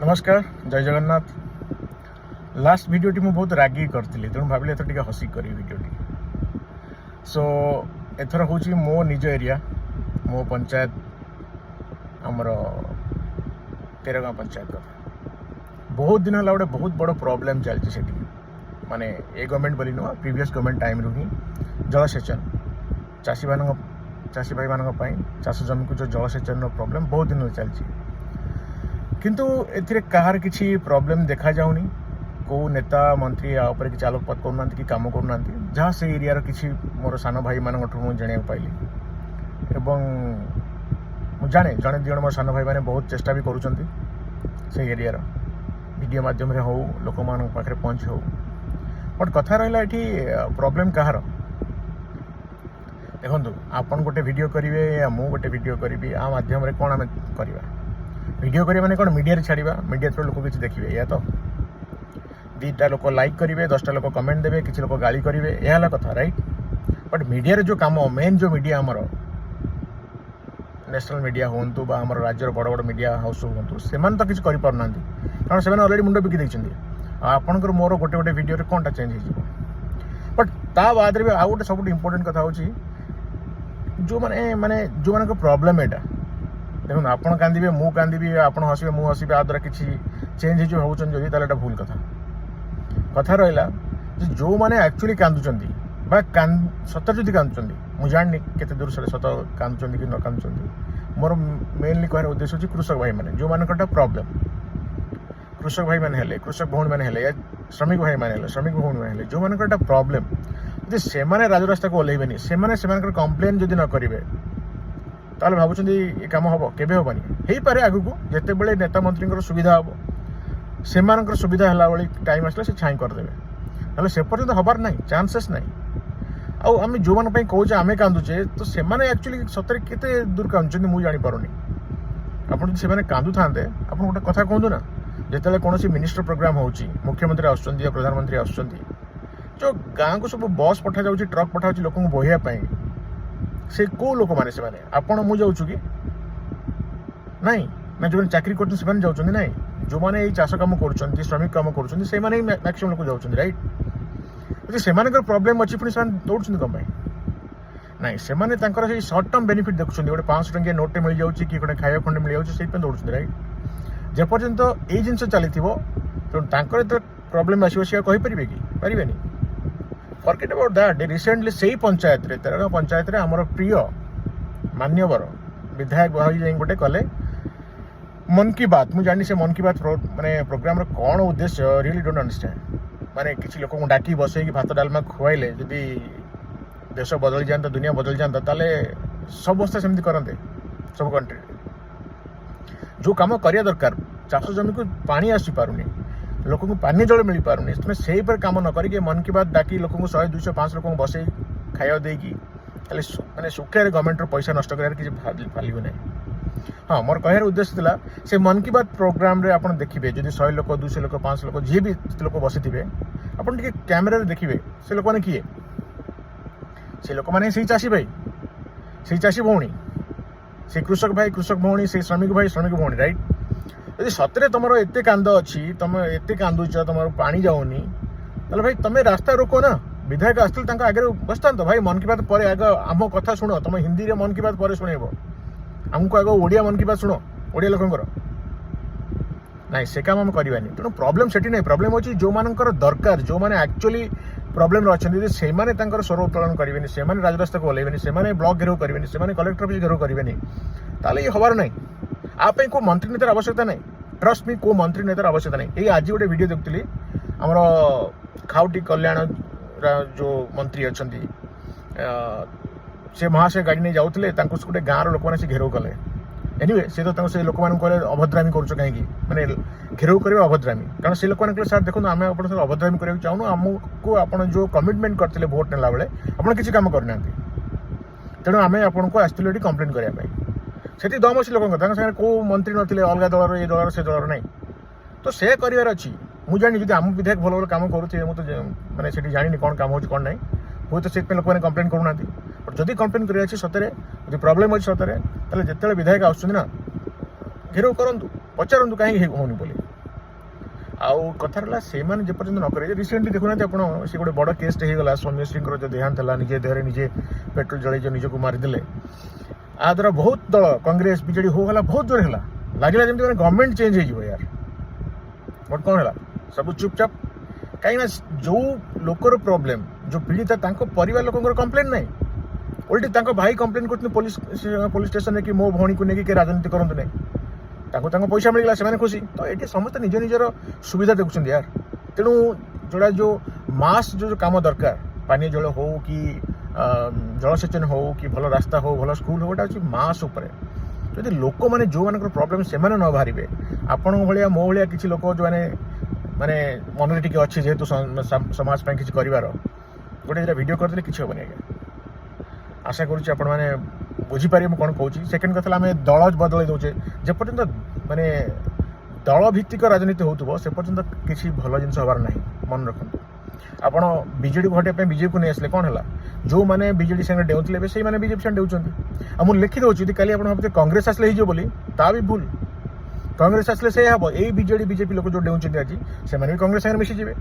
नमस्कार जय जगन्नाथ। लास्ट वीडियोटी मुझे बहुत रागी करी तेणु भाविली एथर टे हसी करी वीडियोटी। सो एथर हूँ मो निज एरिया मो पंचायत आमर तेरगाँ पंचायत कथा बहुत दिन है गोटे बहुत बड़ प्रोब्लेम चलती माने ए गवर्नमेंट बोली नुह प्रीवियस गवर्नमेंट टाइम रू ही जलसेचन चाषी भाई मान चाष जमी को जो जलसेचन प्रोब्लेम बहुत दिन चलती किंतु एथिरे कहार किसी प्रॉब्लम देखा जाउनी को नेता मंत्री या ऊपर किसी आलोकपात करूना कि काम करूना जहाँ से एरिया किसी मोर सान भाई मान जाना पाइली एवं जाने जड़े दिज मोर सान भाई मैंने बहुत चेष्टा भी करुँच एरिया वीडियो मध्यम हो लोक मान पाखे पहुँच हो बट कथा रहा ये प्रॉब्लम कहार देखो आपन गोटे वीडियो करेंगे या मु गोटे वीडियो करी आ मध्यम कौन आम करवा वीडियो करिए माने कौन मीडिया रे छाड़िबा मीडिया थ्रू लोक किसी देखिए या तो 2टा लोक लाइक करेंगे 10टा लोक कमेंट देवे किसी लोक गाली करेंगे यह कथा राइट। बट मीडिया रे जो काम मेन जो मीडिया आमर नेशनल मीडिया हूँ बा आमर राज्यर बड़ बड़ मीडिया हाउस हूँ से तो किसी कर पारना कारण से अलरेडी मुंड बिकी देखते आपंकर मोर गोटे गोटे वीडियो रे कौनटा चेंज हो बट ता बाद भी आउ गोटे सब इंपोर्टेंट कथा हूँ जो माने जो मान प्रॉब्लम एटा देखो आपड़ कांदे मु कांदी आप हसबे मु हसबे आ द्वारा किसी चेंज होता भूल कथा कथा रहा जो मैंने एक्चुअली कांदुंट सतर जदि कांदुंट मुझे जाननी केते दूर से सत कांदुंट कि न कांदुंट मोर मेनली कह उद्देश्य हूँ कृषक भाई मैंने जो मान प्रॉब्लम कृषक भाई मैंने कृषक भौणी मैंने या श्रमिक भाई मैंने श्रमिक भौणी मैंने जो मान प्रॉब्लम जो से राजरास्ता को ओल्लैबेनि से कंप्लेन जदि न करेंगे ताले भावुं ये कम हम केवे हेनी हो पारे आगू जिते बड़े नेता मंत्री सुविधा हम से सुविधा है भाई टाइम आसला से छाई करदे ना से पर्यटन हबार ना चान्सेस ना आम जो मैंने कहे आम कांदुचे तो से एक्चुअली सतरे केते दूर कांदुंट मुझे जानीपारूनी आपड़ से कांदु था आप गोटे कथा कहतु ना जिते कौन मिनिस्टर प्रोग्राम हो मुख्यमंत्री आसुच्च प्रधानमंत्री आसुच्च जो गाँव को सब बस पठा जाऊँगी ट्रक पठा लोक बोहियापाई से को लोक मैंने से आपण मु जाऊँ कि नाई ना जो चाकरी कर जाऊँ ना जो मैंने चाष कम कर श्रमिक कम कर मैक्सिमम लोग जाऊँ राइट से प्रॉब्लम अच्छी पुणी से दौड़ कम ना से सर्ट टर्म बेनिफिट देखुं गोटे 500 टंकिया नोटे मिल जाऊँ कि गोटे खाया खंडे मिल जाऊँ से दौड़ राइट जेपर्यंत ये जिन चली तेणु प्रॉब्लम आसो सी कहीपर कि पारे फॉरगेट अबाउट दैट रिसेंटली से ही पंचायत रे तेरगाँ पंचायत रे हमर प्रिय मान्यवर विधायक भाई गोटे कले मन की बात मुझे जानी से मन की बात माने प्रोग्राम रो कौन उद्देश्य रियली डोंट अंडरस्टैंड माने किसी लोक डाकी बसई भात डालमा खुआइले जदि देश बदल जाता दुनिया बदल जाता ताले सब बस्ता सेमती करते सब कंट्री जो काम करिया दरकार चाष जमी को पानी आसी पारुनी लोक को पानी जल मिल पारुनी तुम से कम न करके मन की बात डाकी लोक 100 200 500 लोक बसई खाया देकी माने सुखे गवर्नमेंट पैसा नष्ट कर किसी फालिबे ना। हाँ मोर कहार उद्देश्य था से मन की बात प्रोग्राम रे आपन देखिए जब 100 लोक 200 लोक 500 लोक जी भी लोक बसी थे आपन टिके कैमेरा देखिए से लोक मैंने किए से लोक मैंने से चाषी भाई से चाषी भौणी से कृषक भाई कृषक भौणी से श्रमिक भाई श्रमिक भौणी राइट यदि सतरे तुम एत कांद अच्छी तुम एत कांदुच तुम पानी जाऊनी ताले भाई तुम रास्ता रोको ना विधायक आसते आगे बसता तो भाई मन की बात पर आग आम कथा शुण तुम हिंदी रे मन की बात पर शुणेब आमको आग ओडिया मन की बात शुण ओडिया लोकंर ना से काम आम करवानी तेणु प्रॉब्लम से नहीं प्रॉब्लम अच्छी जो मानकर दरकार जो मैंने एक्चुअली प्रॉब्लम अच्छा से स्वर उत्तोलन करेंगे से राजरास्ता को ओल्लैबेनि से ब्लॉक घेराव करेंगे से कलेक्टर ऑफिस घेराव करेंगे ताले ये हबार ना आप को मंत्री नेतार आवश्यकता नहीं ट्रस्ट मी को मंत्री नेतार आवश्यकता नहीं ये आज गोटे वीडियो देखुली आमर खाउटी कल्याण जो मंत्री अच्छा से महाशय गाड़ी नहीं जाऊे गोटे गाँव लोक मैंने घेराव कले एनीवे से तो से लोक मैंने कहले अभद्रामी करुच कहीं माने घेराव करेंगे अभद्रामी कारण से लोक मैंने सर देखो आम आप अभद्रामी कराया चाहूँ आमको आप जो कमिटमेंट करते भोट नेला बेले आप किसी काम करना तेणु आम आपको आसती कंप्लेन करने से दम अच्छी लोक सागे कौ मंत्री नथिले अलग दलर ये दलर से दलर नहीं तो से करार अच्छी मुझे जानी जब आम विधायक भल भल कम करुवे मुझे मैंने से जानी कौन कम हो कौन ना हूँ तो से लोक मैंने कंप्लेन करूना जदि कंप्लेन कर सतरे जो प्रॉब्लम अच्छी सतरे जिते विधायक आसुना घेराव करूँ पचारूँ कहीं होनी बोली। आउ कथार है जेपर्यंत न करे रिसेंटली देखुना आपण से गोटे बड़ केसटे होगा सौम्यश्री जो देहांत है निजे देहरे निजे पेट्रोल जड़े जो निजक मारिदे आ द्वारा बहुत दल कांग्रेस बीजेडी होगा बहुत जोर है लगे जमी गवर्नमेंट चेंज हो यार बट कौन है सब चुपचाप कहीं जो लोकर प्रॉब्लम जो पीड़िता परिवार लोक कंप्लेन ना उल्टी भाई कंप्लेन कर पुलिस स्टेशन में कि मो भौणी को लेकिन राजनीति करते नहीं पैसा मिलगला से खुशी तो ये समस्त निज निजर सुविधा देखुं यार तेणु जोड़ा जो मास जो काम दरकार पानी जल हो कि जलसेचन हो कि भल रास्ता हो भल स्कूल हो गोटा हूँ मास उपर जदि लोक मैंने जो मान प्रॉब्लम से न बाहर आपण भाया मो भाया किसी लोक जो मैंने माने मन टे अच्छे जेहेतु समाज किसी कर गोटे वीडियो करदे किसी हेनी आज्ञा आशा करुच्ची आपण मैंने बुझीपारे मुझे कौन कहूँ सेकेंड कथा आम दल बदल दौचे जेपर्यंत माने दल भित्तिक राजनीति हो से पर्यंत किसी भल जिन हबार ना मन रखु आपण बीजेडी को हटाई बीजेपी को नहीं आसले कौन है जो मैंने बीजेडी संगे डेउले से मैंने बीजेपी संगे डेउं मुझे लिखि दूसरी काली आप भावते कांग्रेस आसले हो बोली ता भी भूल कांग्रेस आसले से हम यही बीजेडी बीजेपी लोक जो डेउं आज से भी कांग्रेस संगे मिशीजे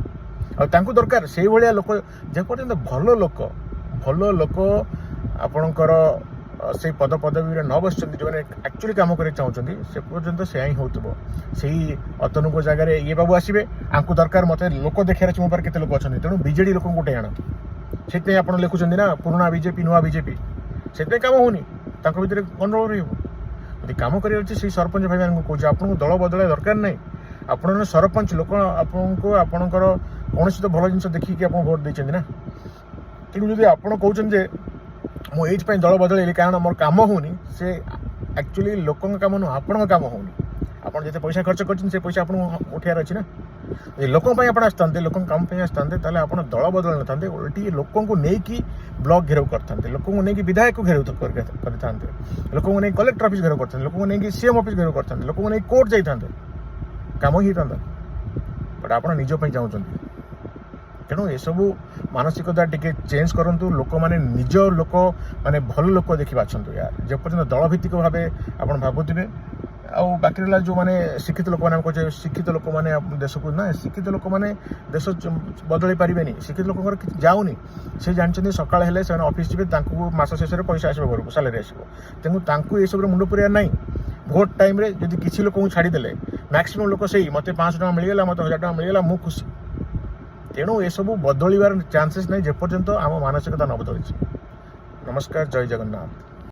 और दरकार से भाया लोक जेपर्यंत भल लोक आपणकर से पद पदवी न बस जो मैंने एक्चुअली कम कर चाहते से पर्यंत से ही हो से अतनुक जगह ये बाबू आसवे आंकु दरकार मत लोक देखार अच्छे मो पार केते लोक अच्छा तेणु बीजेडी लोक गोटे आण से आप लिखुं ना पुराणा बीजेपी नुआ बीजेपी से कम होनी भितर गंडगोल रही कम कर सरपंच भाई मैं कौन आपको दल बदल दरकार ना आप सरपंच लोक आपको आपणकर कौन तो भल जिन देखिए आप भोट देते ना तेणु जब आप कहते मुझे दल बदल कारण मोर कम होनी से एक्चुअली लोक कम नुह आपण कम होनी आप जिते पैसा खर्च कर पैसा आपको उठार अच्छी ना लोक आप आसते लोक कम आसते आप दल बदल न था उल्टी लोक नहीं ब्लॉक घेराव करते लोक नहीं विधायक घेराव करते लोक नहीं कलेक्टर ऑफिस घेराव करते लोक नहीं सीएम ऑफिस घेराव करते लोक नहीं कोर्ट जाते कम ही था बट आप निज चाहते तेणु ये सब मानसिकता टिके चेंज करूँ लोक मैंने निज लोक माने भल लोक देखी बाछंतु यार जेपर्यंत दल भित्तिक भाव आप भावुवे आउ बाकी रहा जो मैंने शिक्षित लोक मैंने कहे शिक्षित लोक मैंने देश को ना शिक्षित लोक मैंने देश बदल पारे शिक्षित लोक जाऊनी से जानते सकाल हेले से ऑफिस जी मास शेष में पैसा आसो घर को सालारी आसो तेणु ये सब मुंड पुरिया ना भोट टाइम रे जदि किसी लोक छाड़ीदे मैक्सिमम लोक से मत 500 टका मिलगला मत 1000 टका मिलगला मु खुशी तेणु ये सब बदलवार चांसेस नहीं जेपर्यंत आम मानसिकता न बदली। नमस्कार, जय जगन्नाथ।